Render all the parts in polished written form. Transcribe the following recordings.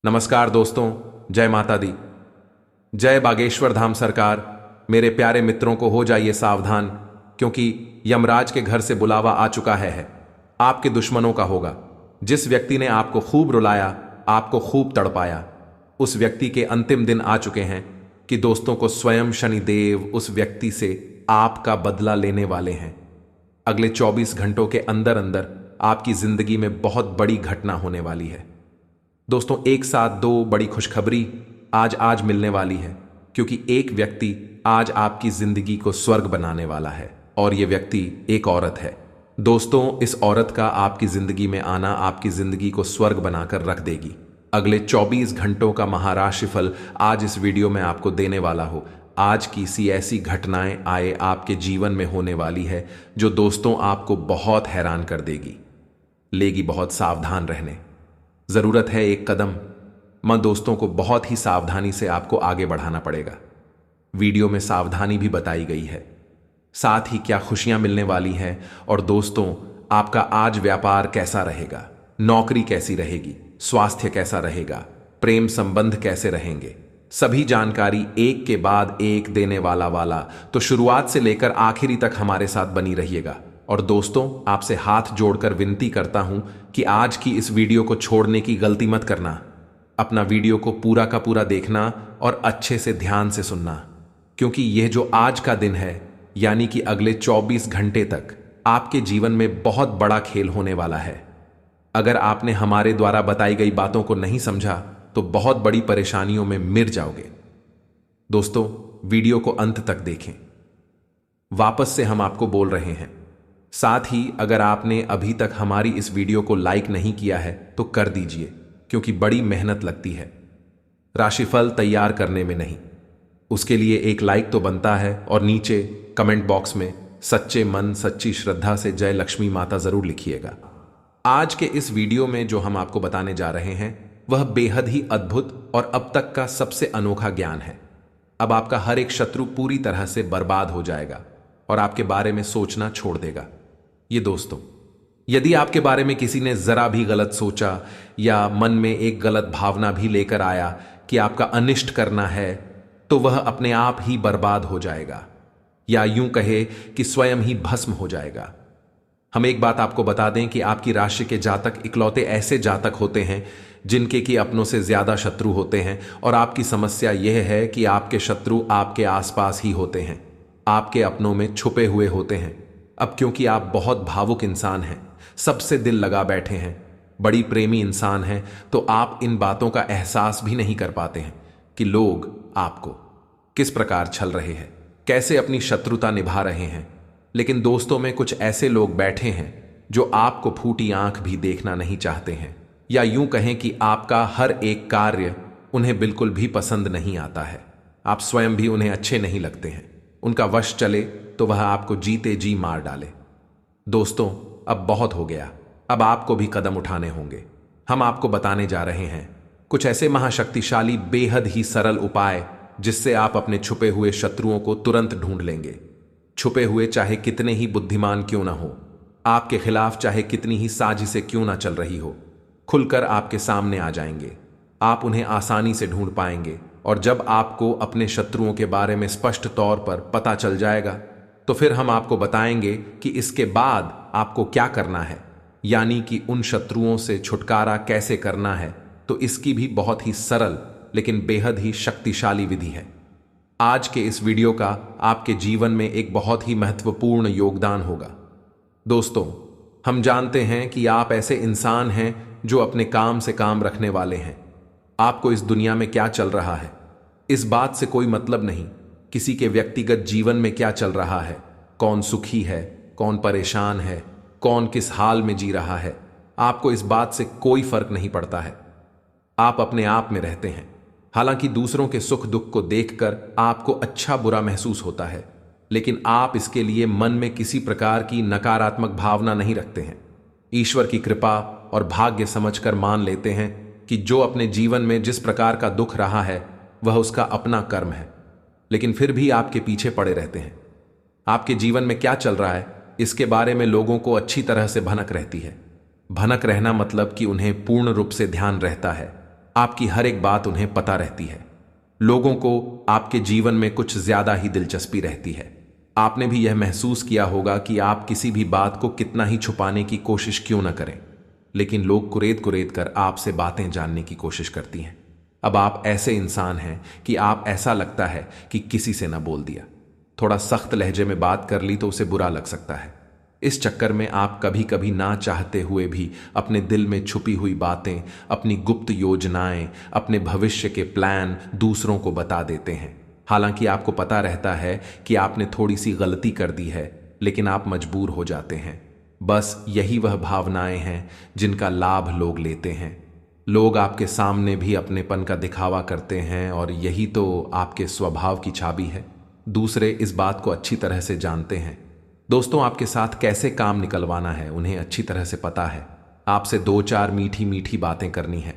नमस्कार दोस्तों, जय माता दी। जय बागेश्वर धाम सरकार। मेरे प्यारे मित्रों को हो जाइए सावधान, क्योंकि यमराज के घर से बुलावा आ चुका है। आपके दुश्मनों का होगा। जिस व्यक्ति ने आपको खूब रुलाया, आपको खूब तड़पाया, उस व्यक्ति के अंतिम दिन आ चुके हैं कि दोस्तों को स्वयं शनिदेव उस व्यक्ति से आपका बदला लेने वाले हैं। अगले 24 घंटों के अंदर अंदर आपकी जिंदगी में बहुत बड़ी घटना होने वाली है। दोस्तों, एक साथ दो बड़ी खुशखबरी आज मिलने वाली है, क्योंकि एक व्यक्ति आज आपकी जिंदगी को स्वर्ग बनाने वाला है, और यह व्यक्ति एक औरत है। दोस्तों, इस औरत का आपकी जिंदगी में आना आपकी जिंदगी को स्वर्ग बनाकर रख देगी। अगले 24 घंटों का महाराशिफल आज इस वीडियो में आपको देने वाला हो। आज की सी ऐसी घटनाएं आए आपके जीवन में होने वाली है जो दोस्तों आपको बहुत हैरान कर देगी, लेगी बहुत सावधान रहने। जरूरत है एक कदम। मां दोस्तों को बहुत ही सावधानी से आपको आगे बढ़ाना पड़ेगा। वीडियो में सावधानी भी बताई गई है, साथ ही क्या खुशियां मिलने वाली हैं, और दोस्तों आपका आज व्यापार कैसा रहेगा, नौकरी कैसी रहेगी, स्वास्थ्य कैसा रहेगा, प्रेम संबंध कैसे रहेंगे, सभी जानकारी एक के बाद एक देने वाला तो शुरुआत से लेकर आखिरी तक हमारे साथ बनी रहिएगा। और दोस्तों, आपसे हाथ जोड़कर विनती करता हूं कि आज की इस वीडियो को छोड़ने की गलती मत करना। अपना वीडियो को पूरा का पूरा देखना और अच्छे से ध्यान से सुनना, क्योंकि यह जो आज का दिन है, यानी कि अगले 24 घंटे तक आपके जीवन में बहुत बड़ा खेल होने वाला है। अगर आपने हमारे द्वारा बताई गई बातों को नहीं समझा तो बहुत बड़ी परेशानियों में मिर जाओगे। दोस्तों, वीडियो को अंत तक देखें। वापस से हम आपको बोल रहे हैं। साथ ही अगर आपने अभी तक हमारी इस वीडियो को लाइक नहीं किया है तो कर दीजिए, क्योंकि बड़ी मेहनत लगती है राशिफल तैयार करने में, नहीं उसके लिए एक लाइक तो बनता है, और नीचे कमेंट बॉक्स में सच्चे मन सच्ची श्रद्धा से जय लक्ष्मी माता जरूर लिखिएगा। आज के इस वीडियो में जो हम आपको बताने जा रहे हैं वह बेहद ही अद्भुत और अब तक का सबसे अनोखा ज्ञान है। अब आपका हर एक शत्रु पूरी तरह से बर्बाद हो जाएगा और आपके बारे में सोचना छोड़ देगा। ये दोस्तों, यदि आपके बारे में किसी ने जरा भी गलत सोचा या मन में एक गलत भावना भी लेकर आया कि आपका अनिष्ट करना है, तो वह अपने आप ही बर्बाद हो जाएगा, या यूं कहे कि स्वयं ही भस्म हो जाएगा। हम एक बात आपको बता दें कि आपकी राशि के जातक इकलौते ऐसे जातक होते हैं जिनके की अपनों से ज्यादा शत्रु होते हैं, और आपकी समस्या यह है कि आपके शत्रु आपके आसपास ही होते हैं, आपके अपनों में छुपे हुए होते हैं। अब क्योंकि आप बहुत भावुक इंसान हैं, सबसे दिल लगा बैठे हैं, बड़ी प्रेमी इंसान हैं, तो आप इन बातों का एहसास भी नहीं कर पाते हैं कि लोग आपको किस प्रकार छल रहे हैं, कैसे अपनी शत्रुता निभा रहे हैं। लेकिन दोस्तों में कुछ ऐसे लोग बैठे हैं जो आपको फूटी आंख भी देखना नहीं चाहते हैं, या यूं कहें कि आपका हर एक कार्य उन्हें बिल्कुल भी पसंद नहीं आता है। आप स्वयं भी उन्हें अच्छे नहीं लगते हैं। उनका वश चले तो वह आपको जीते जी मार डाले। दोस्तों, अब बहुत हो गया। अब आपको भी कदम उठाने होंगे। हम आपको बताने जा रहे हैं कुछ ऐसे महाशक्तिशाली बेहद ही सरल उपाय जिससे आप अपने छुपे हुए शत्रुओं को तुरंत ढूंढ लेंगे। छुपे हुए चाहे कितने ही बुद्धिमान क्यों ना हो, आपके खिलाफ चाहे कितनी ही साजिशें क्यों ना चल रही हो, खुलकर आपके सामने आ जाएंगे। आप उन्हें आसानी से ढूंढ पाएंगे, और जब आपको अपने शत्रुओं के बारे में स्पष्ट तौर पर पता चल जाएगा तो फिर हम आपको बताएंगे कि इसके बाद आपको क्या करना है, यानी कि उन शत्रुओं से छुटकारा कैसे करना है। तो इसकी भी बहुत ही सरल लेकिन बेहद ही शक्तिशाली विधि है। आज के इस वीडियो का आपके जीवन में एक बहुत ही महत्वपूर्ण योगदान होगा। दोस्तों, हम जानते हैं कि आप ऐसे इंसान हैं जो अपने काम से काम रखने वाले हैं। आपको इस दुनिया में क्या चल रहा है इस बात से कोई मतलब नहीं। किसी के व्यक्तिगत जीवन में क्या चल रहा है, कौन सुखी है, कौन परेशान है, कौन किस हाल में जी रहा है, आपको इस बात से कोई फर्क नहीं पड़ता है। आप अपने आप में रहते हैं। हालांकि दूसरों के सुख दुख को देखकर आपको अच्छा बुरा महसूस होता है, लेकिन आप इसके लिए मन में किसी प्रकार की नकारात्मक भावना नहीं रखते हैं। ईश्वर की कृपा और भाग्य समझकर मान लेते हैं कि जो अपने जीवन में जिस प्रकार का दुख रहा है वह उसका अपना कर्म है, लेकिन फिर भी आपके पीछे पड़े रहते हैं। आपके जीवन में क्या चल रहा है इसके बारे में लोगों को अच्छी तरह से भनक रहती है। भनक रहना मतलब कि उन्हें पूर्ण रूप से ध्यान रहता है, आपकी हर एक बात उन्हें पता रहती है। लोगों को आपके जीवन में कुछ ज्यादा ही दिलचस्पी रहती है। आपने भी यह महसूस किया होगा कि आप किसी भी बात को कितना ही छुपाने की कोशिश क्यों न करें, लेकिन लोग कुरेद कुरेद कर आपसे बातें जानने की कोशिश करती हैं। अब आप ऐसे इंसान हैं कि आप ऐसा लगता है कि किसी से न बोल दिया, थोड़ा सख्त लहजे में बात कर ली तो उसे बुरा लग सकता है। इस चक्कर में आप कभी कभी ना चाहते हुए भी अपने दिल में छुपी हुई बातें, अपनी गुप्त योजनाएं, अपने भविष्य के प्लान दूसरों को बता देते हैं। हालांकि आपको पता रहता है कि आपने थोड़ी सी गलती कर दी है, लेकिन आप मजबूर हो जाते हैं। बस यही वह भावनाएं हैं जिनका लाभ लोग लेते हैं। लोग आपके सामने भी अपनेपन का दिखावा करते हैं और यही तो आपके स्वभाव की चाबी है। दूसरे इस बात को अच्छी तरह से जानते हैं। दोस्तों, आपके साथ कैसे काम निकलवाना है उन्हें अच्छी तरह से पता है। आपसे दो चार मीठी मीठी बातें करनी है,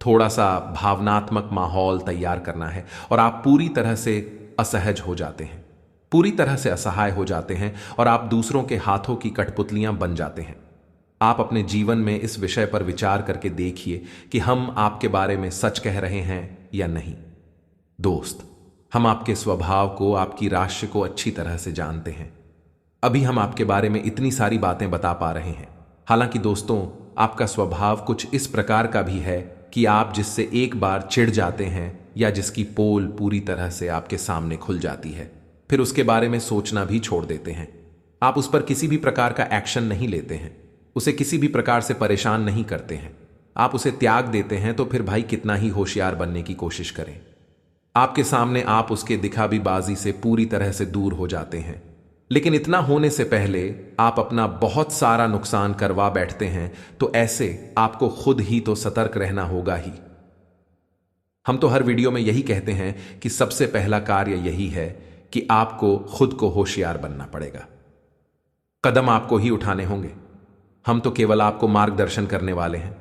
थोड़ा सा भावनात्मक माहौल तैयार करना है और आप पूरी तरह से असहज हो जाते हैं, पूरी तरह से असहाय हो जाते हैं और आप दूसरों के हाथों की कठपुतलियां बन जाते हैं। आप अपने जीवन में इस विषय पर विचार करके देखिए कि हम आपके बारे में सच कह रहे हैं या नहीं। दोस्त, हम आपके स्वभाव को, आपकी राशि को अच्छी तरह से जानते हैं। अभी हम आपके बारे में इतनी सारी बातें बता पा रहे हैं। हालांकि दोस्तों, आपका स्वभाव कुछ इस प्रकार का भी है कि आप जिससे एक बार चिढ़ जाते हैं या जिसकी पोल पूरी तरह से आपके सामने खुल जाती है, फिर उसके बारे में सोचना भी छोड़ देते हैं। आप उस पर किसी भी प्रकार का एक्शन नहीं लेते हैं, उसे किसी भी प्रकार से परेशान नहीं करते हैं। आप उसे त्याग देते हैं तो फिर भाई कितना ही होशियार बनने की कोशिश करें, आपके सामने आप उसके दिखावीबाजी से पूरी तरह से दूर हो जाते हैं। लेकिन इतना होने से पहले आप अपना बहुत सारा नुकसान करवा बैठते हैं, तो ऐसे आपको खुद ही तो सतर्क रहना होगा ही। हम तो हर वीडियो में यही कहते हैं कि सबसे पहला कार्य यही है कि आपको खुद को होशियार बनना पड़ेगा। कदम आपको ही उठाने होंगे, हम तो केवल आपको मार्गदर्शन करने वाले हैं।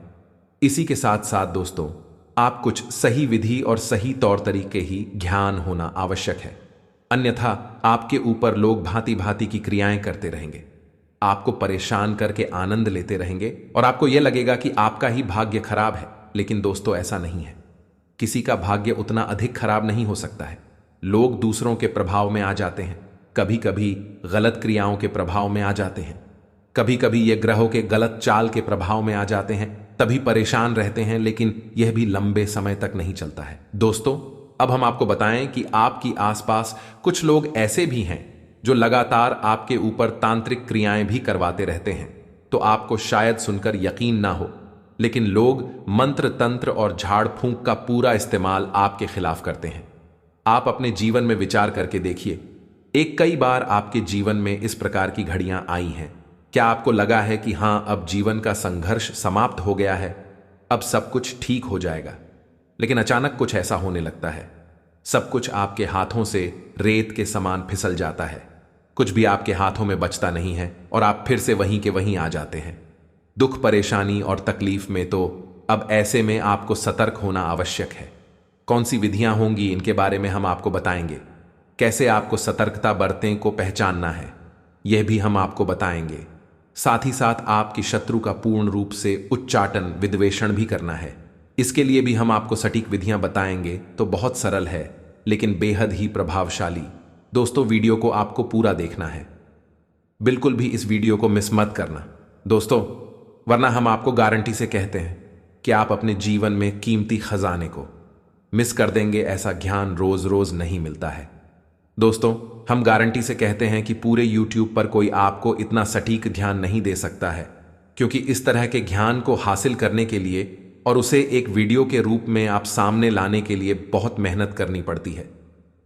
इसी के साथ साथ दोस्तों, आप कुछ सही विधि और सही तौर तरीके ही ज्ञान होना आवश्यक है, अन्यथा आपके ऊपर लोग भांति भांति की क्रियाएं करते रहेंगे, आपको परेशान करके आनंद लेते रहेंगे और आपको यह लगेगा कि आपका ही भाग्य खराब है। लेकिन दोस्तों, ऐसा नहीं है। किसी का भाग्य उतना अधिक खराब नहीं हो सकता है। लोग दूसरों के प्रभाव में आ जाते हैं, कभी कभी गलत क्रियाओं के प्रभाव में आ जाते हैं, कभी कभी ये ग्रहों के गलत चाल के प्रभाव में आ जाते हैं, तभी परेशान रहते हैं, लेकिन यह भी लंबे समय तक नहीं चलता है। दोस्तों, अब हम आपको बताएं कि आपकी आसपास कुछ लोग ऐसे भी हैं जो लगातार आपके ऊपर तांत्रिक क्रियाएं भी करवाते रहते हैं। तो आपको शायद सुनकर यकीन ना हो, लेकिन लोग मंत्र तंत्र और झाड़ फूंक का पूरा इस्तेमाल आपके खिलाफ करते हैं। आप अपने जीवन में विचार करके देखिए, एक कई बार आपके जीवन में इस प्रकार की घड़ियां आई हैं। क्या आपको लगा है कि हां, अब जीवन का संघर्ष समाप्त हो गया है, अब सब कुछ ठीक हो जाएगा? लेकिन अचानक कुछ ऐसा होने लगता है, सब कुछ आपके हाथों से रेत के समान फिसल जाता है, कुछ भी आपके हाथों में बचता नहीं है और आप फिर से वहीं के वहीं आ जाते हैं। दुख, परेशानी और तकलीफ में तो अब ऐसे में आपको सतर्क होना आवश्यक है। कौन सी विधियां होंगी, इनके बारे में हम आपको बताएंगे। कैसे आपको सतर्कता बरतें को पहचानना है, यह भी हम आपको बताएंगे। साथ ही साथ आपकी शत्रु का पूर्ण रूप से उच्चाटन, विद्वेषण भी करना है। इसके लिए भी हम आपको सटीक विधियां बताएंगे। तो बहुत सरल है लेकिन बेहद ही प्रभावशाली। दोस्तों, वीडियो को आपको पूरा देखना है, बिल्कुल भी इस वीडियो को मिस मत करना दोस्तों, वरना हम आपको गारंटी से कहते हैं कि आप अपने जीवन में कीमती खजाने को मिस कर देंगे। ऐसा ज्ञान रोज रोज नहीं मिलता है। दोस्तों, हम गारंटी से कहते हैं कि पूरे YouTube पर कोई आपको इतना सटीक ध्यान नहीं दे सकता है, क्योंकि इस तरह के ज्ञान को हासिल करने के लिए और उसे एक वीडियो के रूप में आप सामने लाने के लिए बहुत मेहनत करनी पड़ती है,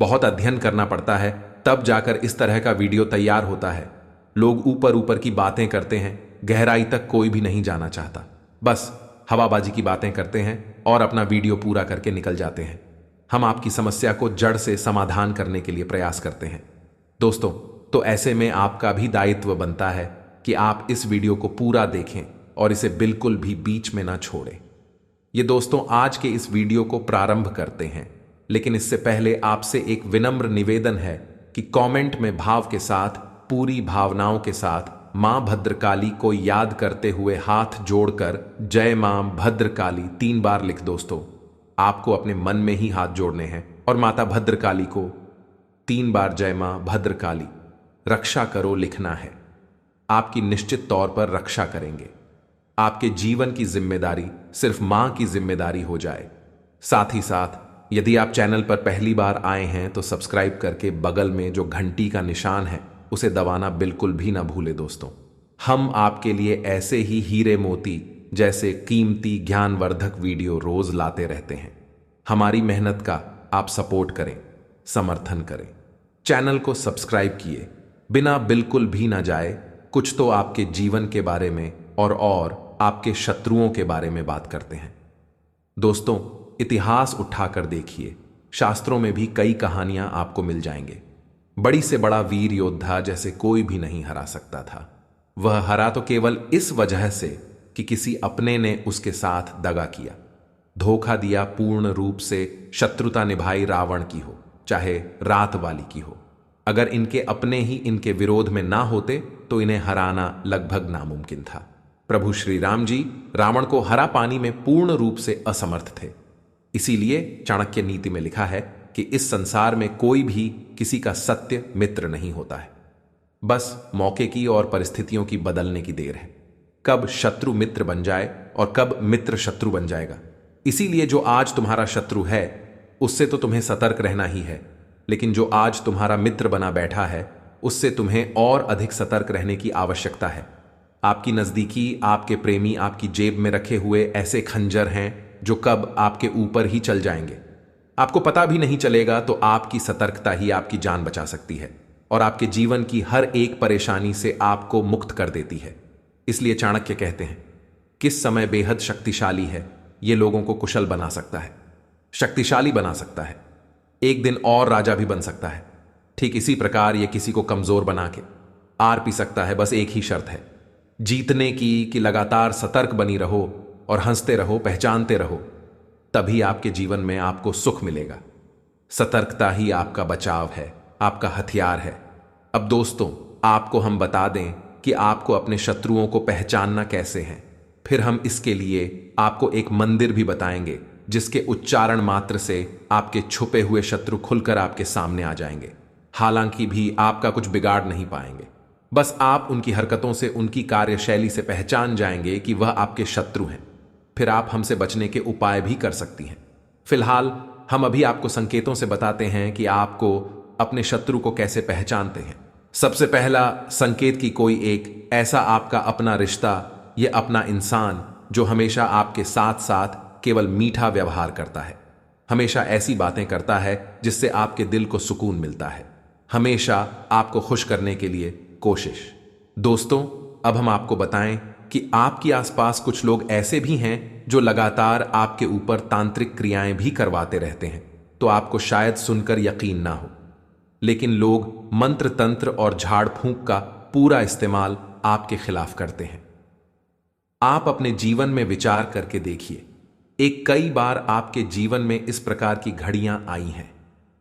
बहुत अध्ययन करना पड़ता है, तब जाकर इस तरह का वीडियो तैयार होता है। लोग ऊपर ऊपर की बातें करते हैं, गहराई तक कोई भी नहीं जाना चाहता, बस हवाबाजी की बातें करते हैं और अपना वीडियो पूरा करके निकल जाते हैं। हम आपकी समस्या को जड़ से समाधान करने के लिए प्रयास करते हैं दोस्तों। तो ऐसे में आपका भी दायित्व बनता है कि आप इस वीडियो को पूरा देखें और इसे बिल्कुल भी बीच में ना छोड़ें। ये दोस्तों, आज के इस वीडियो को प्रारंभ करते हैं, लेकिन इससे पहले आपसे एक विनम्र निवेदन है कि कमेंट में भाव के साथ, पूरी भावनाओं के साथ मां भद्रकाली को याद करते हुए हाथ जोड़कर जय मां भद्रकाली 3 बार लिख दोस्तों। आपको अपने मन में ही हाथ जोड़ने हैं और माता भद्रकाली को 3 बार जय मां भद्रकाली रक्षा करो लिखना है। आपकी निश्चित तौर पर रक्षा करेंगे। आपके जीवन की जिम्मेदारी सिर्फ मां की जिम्मेदारी हो जाए। साथ ही साथ यदि आप चैनल पर पहली बार आए हैं तो सब्सक्राइब करके बगल में जो घंटी का निशान है उसे दबाना बिल्कुल भी ना भूले दोस्तों। हम आपके लिए ऐसे ही हीरे मोती जैसे कीमती ज्ञानवर्धक वीडियो रोज लाते रहते हैं। हमारी मेहनत का आप सपोर्ट करें, समर्थन करें। चैनल को सब्सक्राइब किए बिना बिल्कुल भी ना जाए। कुछ तो आपके जीवन के बारे में और आपके शत्रुओं के बारे में बात करते हैं। दोस्तों, इतिहास उठाकर देखिए, शास्त्रों में भी कई कहानियां आपको मिल जाएंगे। बड़ी से बड़ा वीर योद्धा जैसे कोई भी नहीं हरा सकता था। वह हरा तो केवल इस वजह से कि किसी अपने ने उसके साथ दगा किया, धोखा दिया, पूर्ण रूप से शत्रुता निभाई, रावण की हो चाहे रात वाली की हो। अगर इनके अपने ही इनके विरोध में ना होते तो इन्हें हराना लगभग नामुमकिन था। प्रभु श्री राम जी रावण को हरा पानी में पूर्ण रूप से असमर्थ थे। इसीलिए चाणक्य नीति में लिखा है कि इस संसार में कोई भी किसी का सत्य मित्र नहीं होता है। बस मौके की और परिस्थितियों की बदलने की देर है, कब शत्रु मित्र बन जाए और कब मित्र शत्रु बन जाएगा। इसीलिए जो आज तुम्हारा शत्रु है उससे तो तुम्हें सतर्क रहना ही है, लेकिन जो आज तुम्हारा मित्र बना बैठा है उससे तुम्हें और अधिक सतर्क रहने की आवश्यकता है। आपकी नजदीकी, आपके प्रेमी आपकी जेब में रखे हुए ऐसे खंजर हैं जो कब आपके ऊपर ही चल जाएंगे, आपको पता भी नहीं चलेगा। तो आपकी सतर्कता ही आपकी जान बचा सकती है और आपके जीवन की हर एक परेशानी से आपको मुक्त कर देती है। इसलिए चाणक्य कहते हैं, किस समय बेहद शक्तिशाली है, यह लोगों को कुशल बना सकता है, शक्तिशाली बना सकता है, एक दिन और राजा भी बन सकता है। ठीक इसी प्रकार यह किसी को कमजोर बना के आर पी सकता है। बस एक ही शर्त है जीतने की कि लगातार सतर्क बनी रहो और हंसते रहो, पहचानते रहो, तभी आपके जीवन में आपको सुख मिलेगा। सतर्कता ही आपका बचाव है, आपका हथियार है। अब दोस्तों, आपको हम बता दें कि आपको अपने शत्रुओं को पहचानना कैसे है। फिर हम इसके लिए आपको एक मंदिर भी बताएंगे जिसके उच्चारण मात्र से आपके छुपे हुए शत्रु खुलकर आपके सामने आ जाएंगे। हालांकि भी आपका कुछ बिगाड़ नहीं पाएंगे, बस आप उनकी हरकतों से, उनकी कार्यशैली से पहचान जाएंगे कि वह आपके शत्रु हैं। फिर आप हमसे बचने के उपाय भी कर सकती हैं। फिलहाल हम अभी आपको संकेतों से बताते हैं कि आपको अपने शत्रु को कैसे पहचानते हैं। सबसे पहला संकेत कि कोई एक ऐसा आपका अपना रिश्ता, यह अपना इंसान जो हमेशा आपके साथ साथ केवल मीठा व्यवहार करता है, हमेशा ऐसी बातें करता है जिससे आपके दिल को सुकून मिलता है, हमेशा आपको खुश करने के लिए कोशिश। दोस्तों, अब हम आपको बताएं कि आपके आसपास कुछ लोग ऐसे भी हैं जो लगातार आपके ऊपर तांत्रिक क्रियाएं भी करवाते रहते हैं। तो आपको शायद सुनकर यकीन ना हो, लेकिन लोग मंत्र तंत्र और झाड़ फूंक का पूरा इस्तेमाल आपके खिलाफ करते हैं। आप अपने जीवन में विचार करके देखिए, एक कई बार आपके जीवन में इस प्रकार की घड़ियां आई हैं।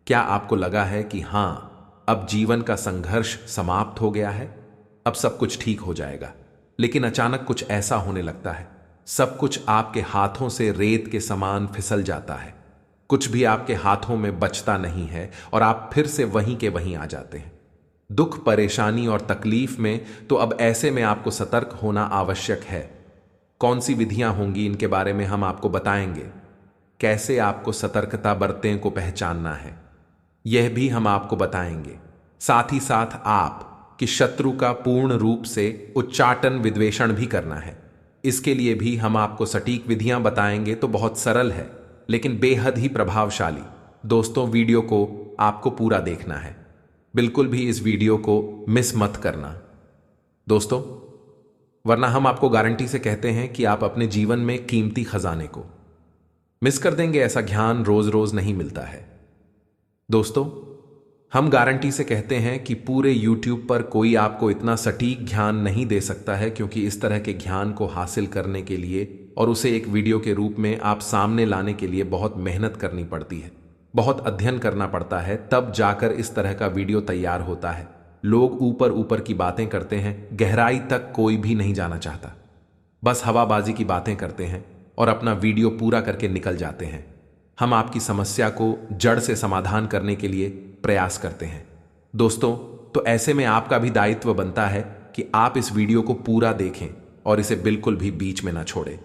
क्या आपको लगा है कि हां, अब जीवन का संघर्ष समाप्त हो गया है, अब सब कुछ ठीक हो जाएगा, लेकिन अचानक कुछ ऐसा होने लगता है, सब कुछ आपके हाथों से रेत के समान फिसल जाता है, कुछ भी आपके हाथों में बचता नहीं है और आप फिर से वहीं के वहीं आ जाते हैं। दुख, परेशानी और तकलीफ में तो अब ऐसे में आपको सतर्क होना आवश्यक है। कौन सी विधियां होंगी इनके बारे में हम आपको बताएंगे। कैसे आपको सतर्कता बरतें को पहचानना है, यह भी हम आपको बताएंगे। साथ ही साथ आप कि शत्रु का पूर्ण रूप से उच्चाटन, विद्वेषण भी करना है। इसके लिए भी हम आपको सटीक विधियां बताएंगे। तो बहुत सरल है लेकिन बेहद ही प्रभावशाली। दोस्तों, वीडियो को आपको पूरा देखना है, बिल्कुल भी इस वीडियो को मिस मत करना दोस्तों, वरना हम आपको गारंटी से कहते हैं कि आप अपने जीवन में कीमती खजाने को मिस कर देंगे। ऐसा ज्ञान रोज रोज नहीं मिलता है दोस्तों। हम गारंटी से कहते हैं कि पूरे YouTube पर कोई आपको इतना सटीक ज्ञान नहीं दे सकता है, क्योंकि इस तरह के ज्ञान को हासिल करने के लिए और उसे एक वीडियो के रूप में आप सामने लाने के लिए बहुत मेहनत करनी पड़ती है, बहुत अध्ययन करना पड़ता है, तब जाकर इस तरह का वीडियो तैयार होता है। लोग ऊपर ऊपर की बातें करते हैं, गहराई तक कोई भी नहीं जाना चाहता, बस हवाबाजी की बातें करते हैं और अपना वीडियो पूरा करके निकल जाते हैं। हम आपकी समस्या को जड़ से समाधान करने के लिए प्रयास करते हैं। दोस्तों, तो ऐसे में आपका भी दायित्व बनता है कि आप इस वीडियो को पूरा देखें और इसे बिल्कुल भी बीच में ना छोड़ें।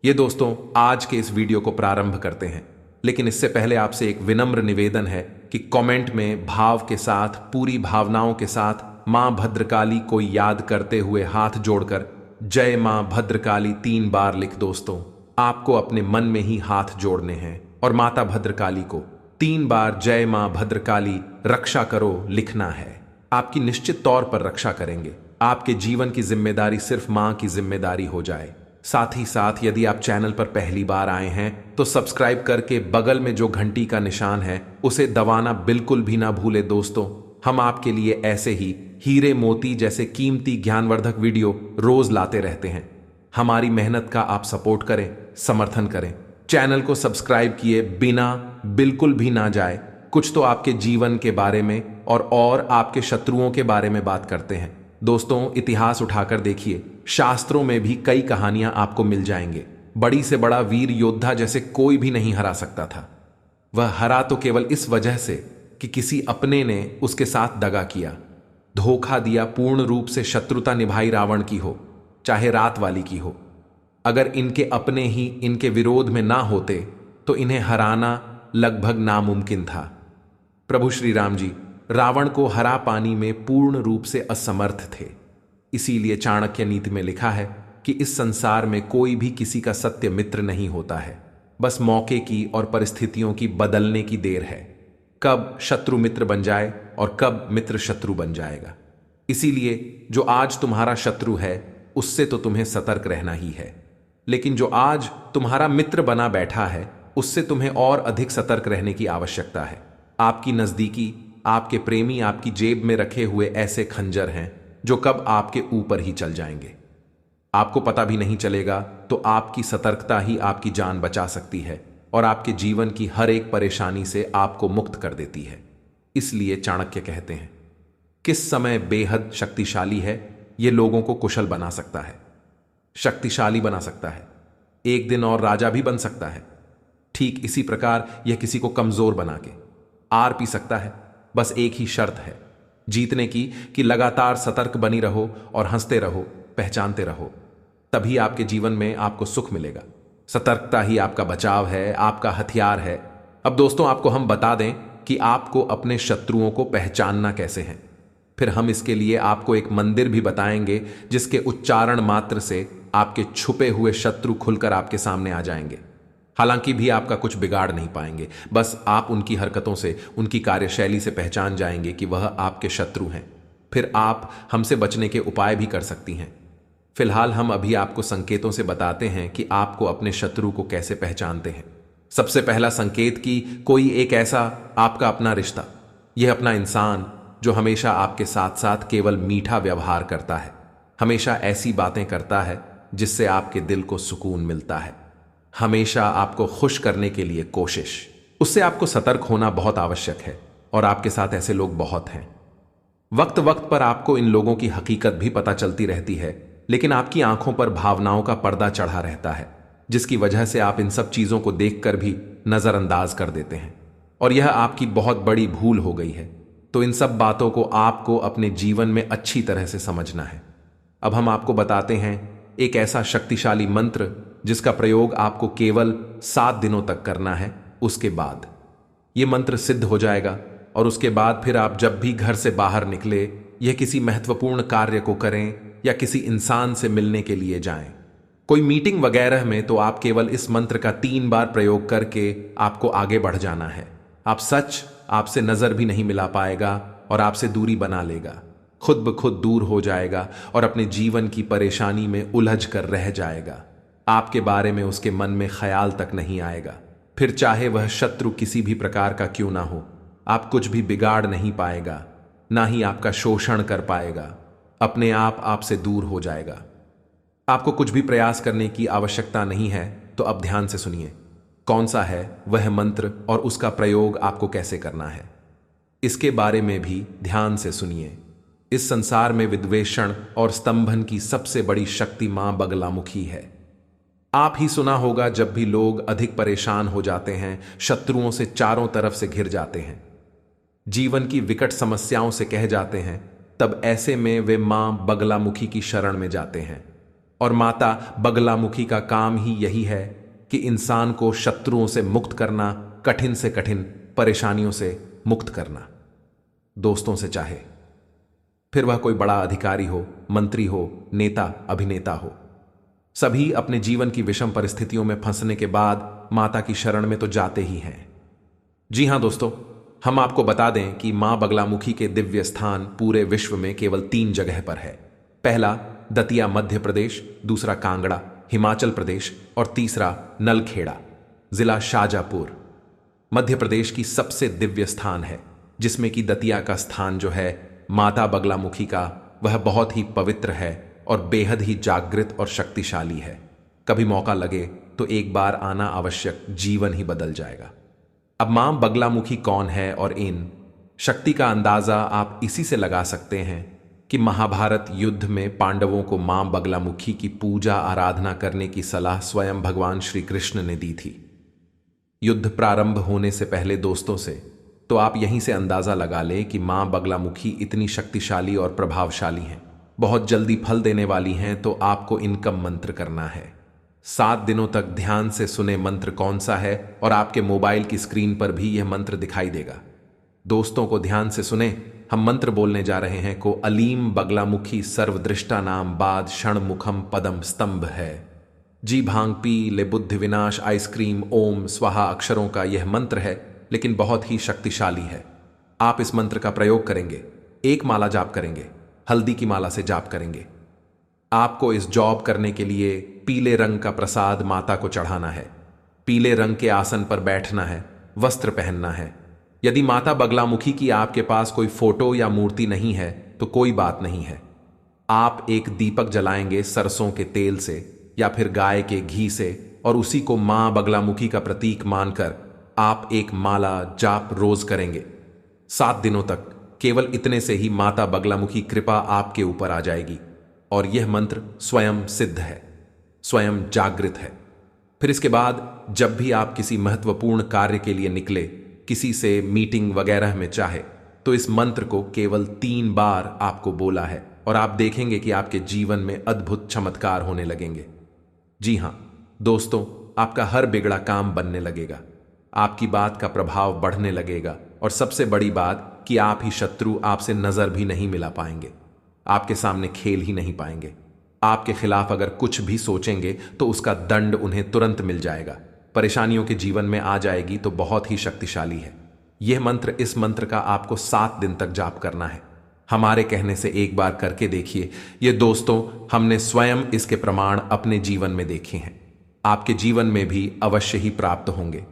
ये दोस्तों, आज के इस वीडियो को प्रारंभ करते हैं, लेकिन इससे पहले आपसे एक विनम्र निवेदन है कि कमेंट में भाव के साथ, पूरी भावनाओं के साथ मां भद्रकाली को याद करते हुए हाथ जोड़कर जय मां भद्रकाली 3 बार लिख। दोस्तों, आपको अपने मन में ही हाथ जोड़ने हैं और माता भद्रकाली को 3 बार जय मां भद्रकाली रक्षा करो लिखना है। आपकी निश्चित तौर पर रक्षा करेंगे। आपके जीवन की जिम्मेदारी सिर्फ मां की जिम्मेदारी हो जाए। साथ ही साथ यदि आप चैनल पर पहली बार आए हैं तो सब्सक्राइब करके बगल में जो घंटी का निशान है उसे दबाना बिल्कुल भी ना भूले। दोस्तों, हम आपके लिए ऐसे ही हीरे मोती जैसे कीमती ज्ञानवर्धक वीडियो रोज लाते रहते हैं। हमारी मेहनत का आप सपोर्ट करें, समर्थन करें। चैनल को सब्सक्राइब किए बिना बिल्कुल भी ना जाए। कुछ तो आपके जीवन के बारे में और आपके शत्रुओं के बारे में बात करते हैं। दोस्तों, इतिहास उठाकर देखिए, शास्त्रों में भी कई कहानियां आपको मिल जाएंगे। बड़ी से बड़ा वीर योद्धा जैसे कोई भी नहीं हरा सकता था। वह हरा तो केवल इस वजह से कि किसी अपने ने उसके साथ दगा किया, धोखा दिया, पूर्ण रूप से शत्रुता निभाई, रावण की हो चाहे रात वाली की हो। अगर इनके अपने ही इनके विरोध में ना होते तो इन्हें हराना लगभग नामुमकिन था। प्रभु श्री राम जी रावण को हरा पानी में पूर्ण रूप से असमर्थ थे। इसीलिए चाणक्य नीति में लिखा है कि इस संसार में कोई भी किसी का सत्य मित्र नहीं होता है, बस मौके की और परिस्थितियों की बदलने की देर है। कब शत्रु मित्र बन जाए और कब मित्र शत्रु बन जाएगा। इसीलिए जो आज तुम्हारा शत्रु है उससे तो तुम्हें सतर्क रहना ही है, लेकिन जो आज तुम्हारा मित्र बना बैठा है उससे तुम्हें और अधिक सतर्क रहने की आवश्यकता है। आपकी नजदीकी, आपके प्रेमी आपकी जेब में रखे हुए ऐसे खंजर हैं जो कब आपके ऊपर ही चल जाएंगे, आपको पता भी नहीं चलेगा। तो आपकी सतर्कता ही आपकी जान बचा सकती है और आपके जीवन की हर एक परेशानी से आपको मुक्त कर देती है। इसलिए चाणक्य कहते हैं, किस समय बेहद शक्तिशाली है यह लोगों को कुशल बना सकता है, शक्तिशाली बना सकता है, एक दिन और राजा भी बन सकता है। ठीक इसी प्रकार यह किसी को कमजोर बना के आर पी सकता है। बस एक ही शर्त है जीतने की कि लगातार सतर्क बनी रहो और हंसते रहो, पहचानते रहो। तभी आपके जीवन में आपको सुख मिलेगा। सतर्कता ही आपका बचाव है, आपका हथियार है। अब दोस्तों, आपको हम बता दें कि आपको अपने शत्रुओं को पहचानना कैसे है। फिर हम इसके लिए आपको एक मंदिर भी बताएंगे जिसके उच्चारण मात्र से आपके छुपे हुए शत्रु खुलकर आपके सामने आ जाएंगे। हालांकि भी आपका कुछ बिगाड़ नहीं पाएंगे, बस आप उनकी हरकतों से, उनकी कार्यशैली से पहचान जाएंगे कि वह आपके शत्रु हैं। फिर आप हमसे बचने के उपाय भी कर सकती हैं। फिलहाल हम अभी आपको संकेतों से बताते हैं कि आपको अपने शत्रु को कैसे पहचानते हैं। सबसे पहला संकेत कि कोई एक ऐसा आपका अपना रिश्ता, यह अपना इंसान जो हमेशा आपके साथ साथ केवल मीठा व्यवहार करता है, हमेशा ऐसी बातें करता है जिससे आपके दिल को सुकून मिलता है, हमेशा आपको खुश करने के लिए कोशिश, उससे आपको सतर्क होना बहुत आवश्यक है। और आपके साथ ऐसे लोग बहुत हैं। वक्त वक्त पर आपको इन लोगों की हकीकत भी पता चलती रहती है, लेकिन आपकी आंखों पर भावनाओं का पर्दा चढ़ा रहता है, जिसकी वजह से आप इन सब चीजों को देखकर भी नजरअंदाज कर देते हैं। और यह आपकी बहुत बड़ी भूल हो गई है। तो इन सब बातों को आपको अपने जीवन में अच्छी तरह से समझना है। अब हम आपको बताते हैं एक ऐसा शक्तिशाली मंत्र जिसका प्रयोग आपको केवल 7 दिनों तक करना है। उसके बाद यह मंत्र सिद्ध हो जाएगा और उसके बाद फिर आप जब भी घर से बाहर निकले, यह किसी महत्वपूर्ण कार्य को करें या किसी इंसान से मिलने के लिए जाएं, कोई मीटिंग वगैरह में, तो आप केवल इस मंत्र का 3 बार प्रयोग करके आपको आगे बढ़ जाना है। आपसे नजर भी नहीं मिला पाएगा और आपसे दूरी बना लेगा, खुद ब खुद दूर हो जाएगा और अपने जीवन की परेशानी में उलझ कर रह जाएगा। आपके बारे में उसके मन में ख्याल तक नहीं आएगा। फिर चाहे वह शत्रु किसी भी प्रकार का क्यों ना हो, आप कुछ भी बिगाड़ नहीं पाएगा, ना ही आपका शोषण कर पाएगा। अपने आप आपसे दूर हो जाएगा। आपको कुछ भी प्रयास करने की आवश्यकता नहीं है। तो अब ध्यान से सुनिए कौन सा है वह मंत्र और उसका प्रयोग आपको कैसे करना है, इसके बारे में भी ध्यान से सुनिए। इस संसार में विद्वेषण और स्तंभन की सबसे बड़ी शक्ति मां बगलामुखी है। आप ही सुना होगा जब भी लोग अधिक परेशान हो जाते हैं, शत्रुओं से चारों तरफ से घिर जाते हैं, जीवन की विकट समस्याओं से कह जाते हैं, तब ऐसे में वे मां बगलामुखी की शरण में जाते हैं। और माता बगलामुखी का काम ही यही है कि इंसान को शत्रुओं से मुक्त करना, कठिन से कठिन परेशानियों से मुक्त करना। दोस्तों से चाहे फिर वह कोई बड़ा अधिकारी हो, मंत्री हो, नेता, अभिनेता हो, सभी अपने जीवन की विषम परिस्थितियों में फंसने के बाद माता की शरण में तो जाते ही हैं। जी हां दोस्तों, हम आपको बता दें कि मां बगलामुखी के दिव्य स्थान पूरे विश्व में केवल 3 जगह पर है। पहला दतिया मध्य प्रदेश, दूसरा कांगड़ा हिमाचल प्रदेश और तीसरा नलखेड़ा जिला शाजापुर मध्य प्रदेश की सबसे दिव्य स्थान है, जिसमें कि दतिया का स्थान जो है माता बगलामुखी का, वह बहुत ही पवित्र है और बेहद ही जागृत और शक्तिशाली है। कभी मौका लगे तो एक बार आना आवश्यक, जीवन ही बदल जाएगा। अब मां बगलामुखी कौन है और इन शक्ति का अंदाजा आप इसी से लगा सकते हैं कि महाभारत युद्ध में पांडवों को मां बगलामुखी की पूजा आराधना करने की सलाह स्वयं भगवान श्री कृष्ण ने दी थी। युद्ध प्रारंभ होने से पहले दोस्तों से तो आप यहीं से अंदाजा लगा लें कि मां बगलामुखी इतनी शक्तिशाली और प्रभावशाली हैं, बहुत जल्दी फल देने वाली हैं। तो आपको इनका मंत्र करना है। 7 दिनों तक ध्यान से सुने मंत्र कौन सा है, और आपके मोबाइल की स्क्रीन पर भी यह मंत्र दिखाई देगा। दोस्तों को ध्यान से सुने, हम मंत्र बोलने जा रहे हैं को अलीम बगलामुखी सर्वदृष्टा नाम बाद षणमुखम पदम स्तंभ है। जी भांग पी ले बुद्धि विनाश आइसक्रीम ओम स्वाहा अक्षरों का यह मंत्र है, लेकिन बहुत ही शक्तिशाली है। आप इस मंत्र का प्रयोग करेंगे, एक माला जाप करेंगे, हल्दी की माला से जाप करेंगे। आपको इस जॉब करने के लिए पीले रंग का प्रसाद माता को चढ़ाना है, पीले रंग के आसन पर बैठना है, वस्त्र पहनना है। यदि माता बगलामुखी की आपके पास कोई फोटो या मूर्ति नहीं है तो कोई बात नहीं है। आप एक दीपक जलाएंगे सरसों के तेल से या फिर गाय के घी से, और उसी को मां बगलामुखी का प्रतीक मानकर आप एक माला जाप रोज करेंगे 7 दिनों तक। केवल इतने से ही माता बगलामुखी कृपा आपके ऊपर आ जाएगी, और यह मंत्र स्वयं सिद्ध है, स्वयं जागृत है। फिर इसके बाद जब भी आप किसी महत्वपूर्ण कार्य के लिए निकले, किसी से मीटिंग वगैरह में चाहे, तो इस मंत्र को केवल 3 बार आपको बोला है, और आप देखेंगे कि आपके जीवन में अद्भुत चमत्कार होने लगेंगे। जी हां दोस्तों, आपका हर बिगड़ा काम बनने लगेगा, आपकी बात का प्रभाव बढ़ने लगेगा, और सबसे बड़ी बात कि आप ही शत्रु आपसे नजर भी नहीं मिला पाएंगे, आपके सामने खेल ही नहीं पाएंगे। आपके खिलाफ अगर कुछ भी सोचेंगे तो उसका दंड उन्हें तुरंत मिल जाएगा। परेशानियों के जीवन में आ जाएगी तो बहुत ही शक्तिशाली है यह मंत्र। इस मंत्र का आपको 7 दिन तक जाप करना है। हमारे कहने से एक बार करके देखिए। ये दोस्तों, हमने स्वयं इसके प्रमाण अपने जीवन में देखे हैं, आपके जीवन में भी अवश्य ही प्राप्त होंगे।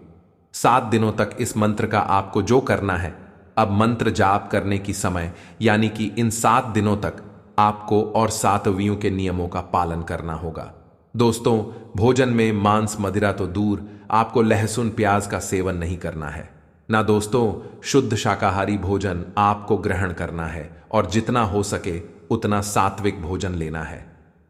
7 दिनों तक इस मंत्र का आपको जो करना है, अब मंत्र जाप करने की समय यानी कि इन 7 दिनों तक आपको और सातवियों के नियमों का पालन करना होगा। दोस्तों, भोजन में मांस मदिरा तो दूर, आपको लहसुन प्याज का सेवन नहीं करना है ना। दोस्तों, शुद्ध शाकाहारी भोजन आपको ग्रहण करना है, और जितना हो सके उतना सात्विक भोजन लेना है।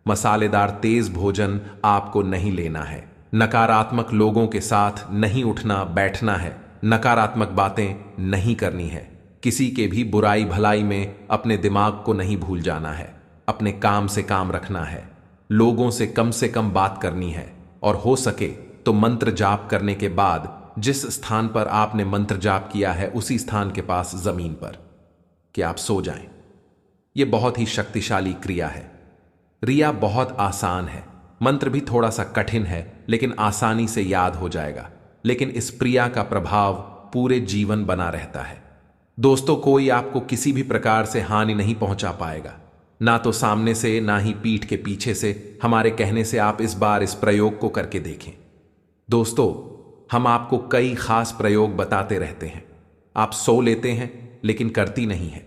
मसालेदार तेज भोजन आपको नहीं लेना है। नकारात्मक लोगों के साथ नहीं उठना बैठना है, नकारात्मक बातें नहीं करनी है। किसी के भी बुराई भलाई में अपने दिमाग को नहीं भूल जाना है। अपने काम से काम रखना है, लोगों से कम बात करनी है, और हो सके तो मंत्र जाप करने के बाद जिस स्थान पर आपने मंत्र जाप किया है उसी स्थान के पास जमीन पर कि आप सो जाएं। यह बहुत ही शक्तिशाली क्रिया है। रिया बहुत आसान है, मंत्र भी थोड़ा सा कठिन है, लेकिन आसानी से याद हो जाएगा। लेकिन इस क्रिया का प्रभाव पूरे जीवन बना रहता है। दोस्तों, कोई आपको किसी भी प्रकार से हानि नहीं पहुंचा पाएगा, ना तो सामने से ना ही पीठ के पीछे से। हमारे कहने से आप इस बार इस प्रयोग को करके देखें। दोस्तों, हम आपको कई खास प्रयोग बताते रहते हैं, आप सो लेते हैं लेकिन करती नहीं है।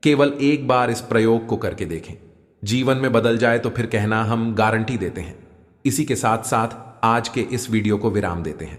केवल एक बार इस प्रयोग को करके देखें, जीवन में बदल जाए तो फिर कहना हम गारंटी देते हैं। इसी के साथ साथ आज के इस वीडियो को विराम देते हैं।